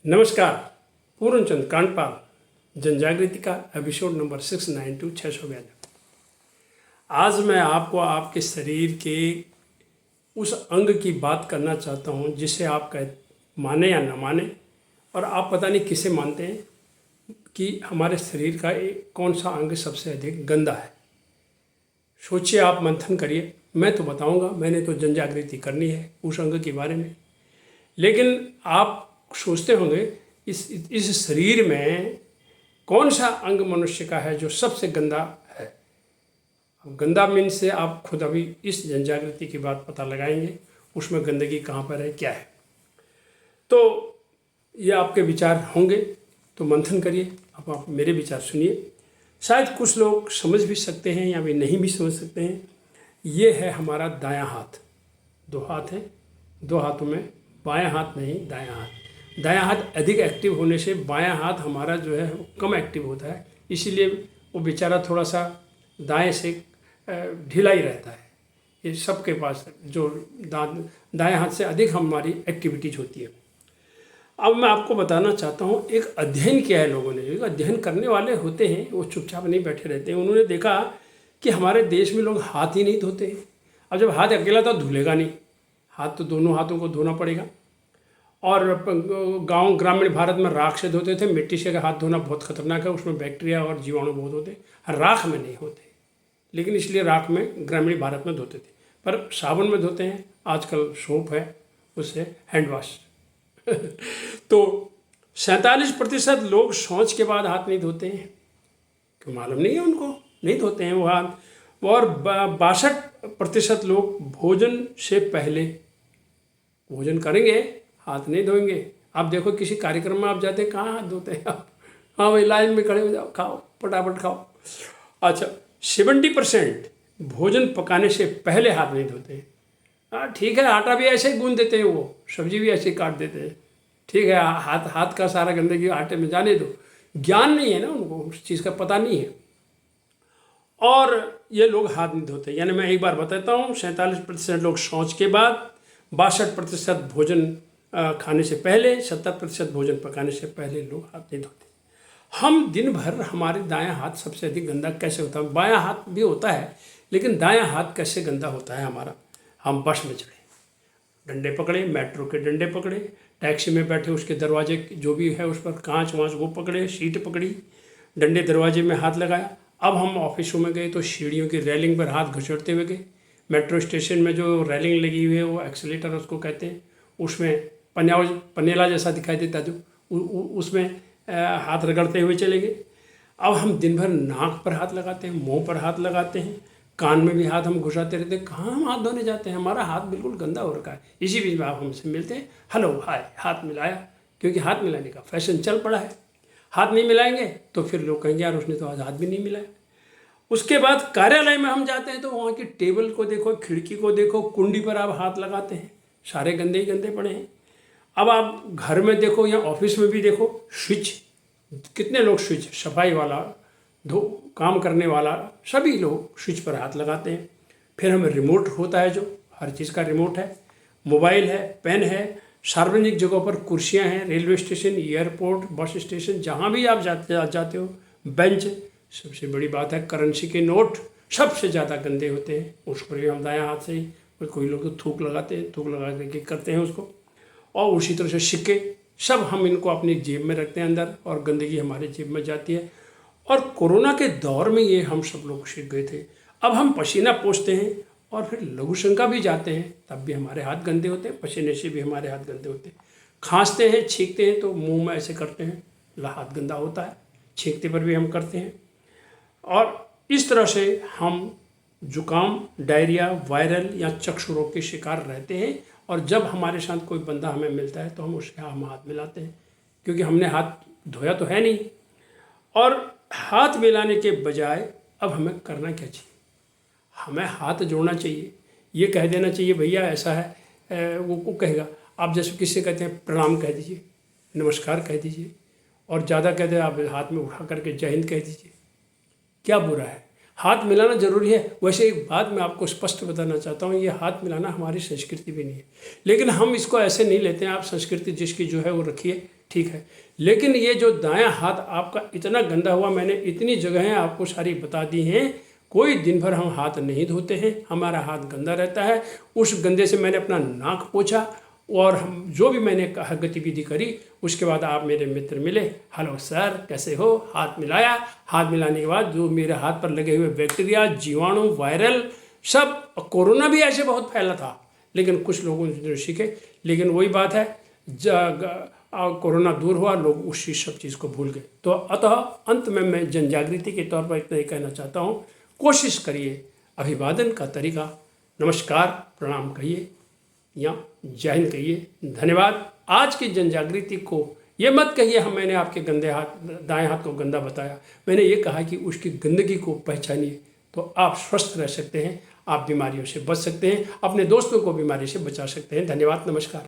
नमस्कार। पूर्णचंद कांडपाल जनजागृति का episode number 692। आज मैं आपको आपके शरीर के उस अंग की बात करना चाहता हूँ जिसे आप माने या न माने, और आप पता नहीं किसे मानते हैं कि हमारे शरीर का कौन सा अंग सबसे अधिक गंदा है। सोचिए, आप मंथन करिए, मैं तो बताऊंगा, मैंने तो जनजागृति करनी है उस अंग के बारे में। लेकिन आप सोचते होंगे इस शरीर में कौन सा अंग मनुष्य का है जो सबसे गंदा है। अब गंदा मीन से आप खुद अभी इस जनजागृति की बात पता लगाएंगे, उसमें गंदगी कहाँ पर है, क्या है। तो ये आपके विचार होंगे, तो मंथन करिए। अब आप मेरे विचार सुनिए। शायद कुछ लोग समझ भी सकते हैं या भी नहीं भी समझ सकते हैं। ये है हमारा दायां हाथ। दो हाथ हैं, दो हाथों में बायां हाथ नहीं, दायां हाथ। दायां हाथ अधिक एक्टिव होने से बायां हाथ हमारा जो है वो कम एक्टिव होता है, इसीलिए वो बेचारा थोड़ा सा दाएं से ढीला ही रहता है। ये सबके पास जो दायां हाथ से अधिक हमारी एक्टिविटीज होती है। अब मैं आपको बताना चाहता हूँ, एक अध्ययन किया है लोगों ने। एक अध्ययन करने वाले होते हैं, वो चुपचाप नहीं बैठे रहते हैं। उन्होंने देखा कि हमारे देश में लोग हाथ ही नहीं धोते। अब जब हाथ अकेला तो धुलेगा नहीं, हाथ तो दोनों हाथों को धोना पड़ेगा। और ग्रामीण भारत में राख से धोते थे। मिट्टी से हाथ धोना बहुत खतरनाक है, उसमें बैक्टीरिया और जीवाणु बहुत होते हैं। राख में नहीं होते, लेकिन इसलिए राख में ग्रामीण भारत में धोते थे, पर साबुन में धोते हैं। आजकल सोप है, उससे हैंड वॉश तो 47% लोग शौच के बाद हाथ नहीं धोते हैं। क्यों मालूम नहीं है उनको, नहीं धोते हैं वो हाथ। और 62% लोग भोजन से पहले भोजन करेंगे, हाथ नहीं धोएंगे। आप देखो, किसी कार्यक्रम में आप जाते हैं, कहाँ हाथ धोते हैं आप? हाँ भाई, लाइन में खड़े हो जाओ, खाओ, फटाफट खाओ। अच्छा, 70% भोजन पकाने से पहले हाथ नहीं धोते हैं। हाँ ठीक है, आटा भी ऐसे ही गूंद देते हैं, वो सब्जी भी ऐसे ही काट देते हैं। ठीक है, हाथ का सारा गंदगी आटे में जाने दो। ज्ञान नहीं है ना उनको, उस चीज़ का पता नहीं है, और ये लोग हाथ नहीं धोते। यानी मैं एक बार बताता हूँ, 47% लोग शौच के बाद, 62% भोजन खाने से पहले, 70% भोजन पकाने से पहले लोग हाथ नहीं धोते। हम दिन भर, हमारे दायां हाथ सबसे अधिक गंदा कैसे होता है? बायां हाथ भी होता है, लेकिन दायां हाथ कैसे गंदा होता है हमारा? हम बस में चढ़े, डंडे पकड़े, मेट्रो के डंडे पकड़े, टैक्सी में बैठे, उसके दरवाजे जो भी है उस पर कांच वाँच वो पकड़े, सीट पकड़ी, डंडे दरवाजे में हाथ लगाया। अब हम ऑफिसों में गए तो सीढ़ियों की रेलिंग पर हाथ घुसेड़ते हुए गए। मेट्रो स्टेशन में जो रेलिंग लगी हुई है, वो एक्सीलेटर उसको कहते हैं, उसमें पनेला जैसा दिखाई देता जो, उसमें हाथ रगड़ते हुए चले गए। अब हम दिन भर नाक पर हाथ लगाते हैं, मुंह पर हाथ लगाते हैं, कान में भी हाथ हम घुसाते रहते हैं। कहाँ हम हाथ धोने जाते हैं? हमारा हाथ बिल्कुल गंदा हो रखा है। इसी बीच में आप हमसे मिलते हैं, हेलो हाय, हाथ मिलाया, क्योंकि हाथ मिलाने का फैशन चल पड़ा है। हाथ नहीं मिलाएंगे तो फिर लोग कहेंगे यार उसने तो आज हाथ भी नहीं मिलाया। उसके बाद कार्यालय में हम जाते हैं तो वहाँ की टेबल को देखो, खिड़की को देखो, कुंडी पर आप हाथ लगाते हैं, सारे गंदे ही गंदे पड़े हैं। अब आप घर में देखो या ऑफिस में भी देखो, स्विच, कितने लोग स्विच, सफाई वाला, काम करने वाला, सभी लोग स्विच पर हाथ लगाते हैं। फिर हमें रिमोट होता है, जो हर चीज़ का रिमोट है, मोबाइल है, पेन है, सार्वजनिक जगहों पर कुर्सियां हैं, railway station, airport, bus station, जहाँ भी आप जाते हो, बेंच, सबसे बड़ी बात है करेंसी के नोट सबसे ज़्यादा गंदे होते हैं। उस पर भी हम दायां हाथ से ही, कोई लोग तो थूक लगाते हैं, थूक लगा के करते हैं उसको। और उसी तरह से सिक्के, सब हम इनको अपनी जेब में रखते हैं अंदर, और गंदगी हमारे जेब में जाती है। और कोरोना के दौर में ये हम सब लोग सीख गए थे। अब हम पसीना पोंछते हैं और फिर लघु शंका भी जाते हैं, तब भी हमारे हाथ गंदे होते हैं, पसीने से भी हमारे हाथ गंदे होते हैं। खांसते हैं, छींकते हैं तो मुंह में ऐसे करते हैं, हाथ गंदा होता है, छींकते पर भी हम करते हैं। और इस तरह से हम जुकाम, डायरिया, वायरल या चक्षु रोग के शिकार रहते हैं। और जब हमारे साथ कोई बंदा हमें मिलता है तो हम उसके हम हाथ मिलाते हैं, क्योंकि हमने हाथ धोया तो है नहीं। और हाथ मिलाने के बजाय अब हमें करना क्या चाहिए? हमें हाथ जोड़ना चाहिए। ये कह देना चाहिए भैया ऐसा है, वो कहेगा। आप जैसे किसी कहते हैं प्रणाम कह दीजिए, नमस्कार कह दीजिए, और ज़्यादा कहते हैं आप हाथ में उठा करके जय हिंद कह दीजिए। क्या बुरा है? हाथ मिलाना जरूरी है। वैसे एक बात मैं आपको स्पष्ट बताना चाहता हूँ, ये हाथ मिलाना हमारी संस्कृति भी नहीं है, लेकिन हम इसको ऐसे नहीं लेते हैं। आप संस्कृति जिसकी जो है वो रखिए, ठीक है, लेकिन ये जो दायां हाथ आपका इतना गंदा हुआ, मैंने इतनी जगहें आपको सारी बता दी हैं, कोई दिन भर हम हाथ नहीं धोते हैं, हमारा हाथ गंदा रहता है। उस गंदे से मैंने अपना नाक पोंछा और हम जो भी मैंने कहा गतिविधि करी, उसके बाद आप मेरे मित्र मिले, हेलो सर कैसे हो, हाथ मिलाया। हाथ मिलाने के बाद जो मेरे हाथ पर लगे हुए बैक्टीरिया, जीवाणु, वायरल सब, कोरोना भी ऐसे बहुत फैला था, लेकिन कुछ लोगों ने सीखे। लेकिन वही बात है, कोरोना दूर हुआ, लोग उसी सब चीज़ को भूल गए। तो अतः अंत में मैं जन जागृति के तौर पर इतना ही कहना चाहता हूँ, कोशिश करिए। अभिवादन का तरीका नमस्कार, प्रणाम कहिए या जय हिंद कहिए, धन्यवाद। आज की जन जागृति को ये मत कहिए हम मैंने आपके गंदे हाथ, दाएं हाथ को गंदा बताया। मैंने ये कहा कि उसकी गंदगी को पहचानिए, तो आप स्वस्थ रह सकते हैं, आप बीमारियों से बच सकते हैं, अपने दोस्तों को बीमारी से बचा सकते हैं। धन्यवाद, नमस्कार।